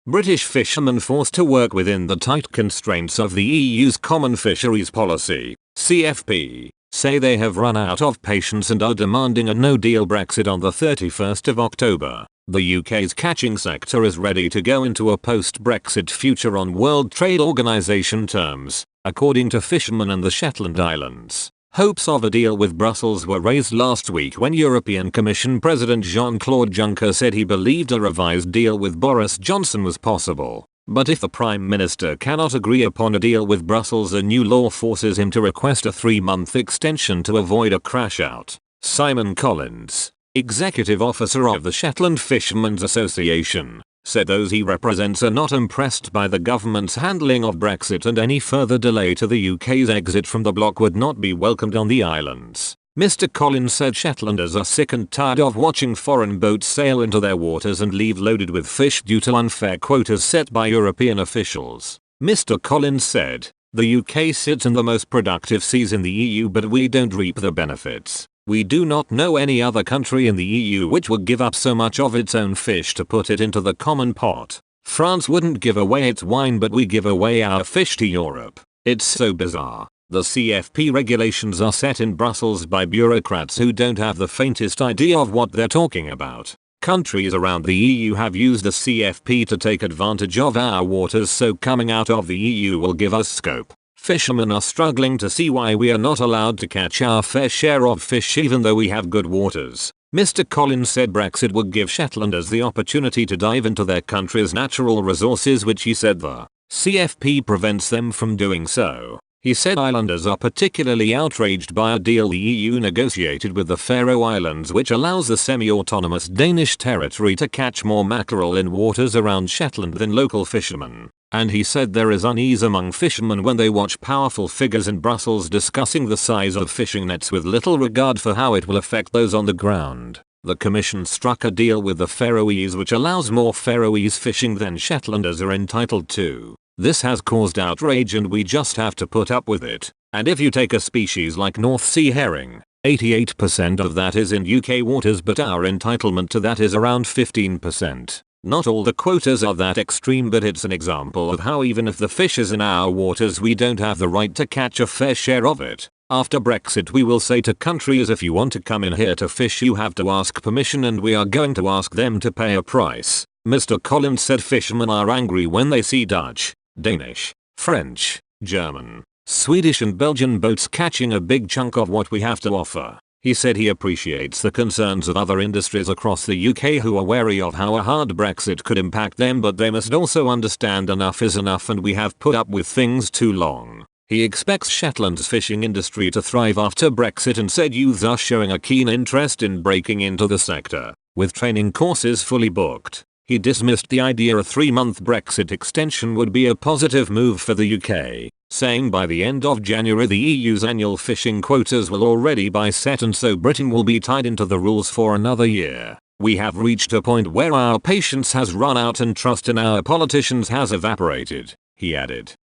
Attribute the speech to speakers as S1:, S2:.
S1: British fishermen forced to work within the tight constraints of the EU's Common Fisheries Policy, CFP, say they have run out of patience and are demanding a no-deal Brexit on the 31st of October. The UK's catching sector is ready to go into a post-Brexit future on World Trade Organization terms, according to fishermen in the Shetland Islands. Hopes of a deal with Brussels were raised last week when European Commission President Jean-Claude Juncker said he believed a revised deal with Boris Johnson was possible. But if the Prime Minister cannot agree upon a deal with Brussels, a new law forces him to request a 3-month extension to avoid a crash-out. Simon Collins, executive officer of the Shetland Fishermen's Association, said those he represents are not impressed by the government's handling of Brexit and any further delay to the UK's exit from the bloc would not be welcomed on the islands. Mr. Collins said Shetlanders are sick and tired of watching foreign boats sail into their waters and leave loaded with fish due to unfair quotas set by European officials. Mr. Collins said, "The UK sits in the most productive seas in the EU, but we don't reap the benefits. We do not know any other country in the EU which would give up so much of its own fish to put it into the common pot. France wouldn't give away its wine, but we give away our fish to Europe. It's so bizarre." The CFP regulations are set in Brussels by bureaucrats who don't have the faintest idea of what they're talking about. Countries around the EU have used the CFP to take advantage of our waters, so coming out of the EU will give us scope. Fishermen are struggling to see why we are not allowed to catch our fair share of fish even though we have good waters. Mr. Collins said Brexit would give Shetlanders the opportunity to dive into their country's natural resources, which he said the CFP prevents them from doing so. He said islanders are particularly outraged by a deal the EU negotiated with the Faroe Islands, which allows the semi-autonomous Danish territory to catch more mackerel in waters around Shetland than local fishermen. And he said there is unease among fishermen when they watch powerful figures in Brussels discussing the size of fishing nets with little regard for how it will affect those on the ground. The Commission struck a deal with the Faroese which allows more Faroese fishing than Shetlanders are entitled to. This has caused outrage and we just have to put up with it. And if you take a species like North Sea herring, 88% of that is in UK waters, but our entitlement to that is around 15%. Not all the quotas are that extreme, but it's an example of how even if the fish is in our waters, we don't have the right to catch a fair share of it. After Brexit, we will say to countries, if you want to come in here to fish, you have to ask permission, and we are going to ask them to pay a price. Mr. Collins said fishermen are angry when they see Dutch, Danish, French, German, Swedish and Belgian boats catching a big chunk of what we have to offer. He said he appreciates the concerns of other industries across the UK who are wary of how a hard Brexit could impact them, but they must also understand enough is enough and we have put up with things too long. He expects Shetland's fishing industry to thrive after Brexit and said youths are showing a keen interest in breaking into the sector, with training courses fully booked. He dismissed the idea a 3-month Brexit extension would be a positive move for the UK, saying by the end of January the EU's annual fishing quotas will already be set and so Britain will be tied into the rules for another year. We have reached a point where our patience has run out and trust in our politicians has evaporated, he added.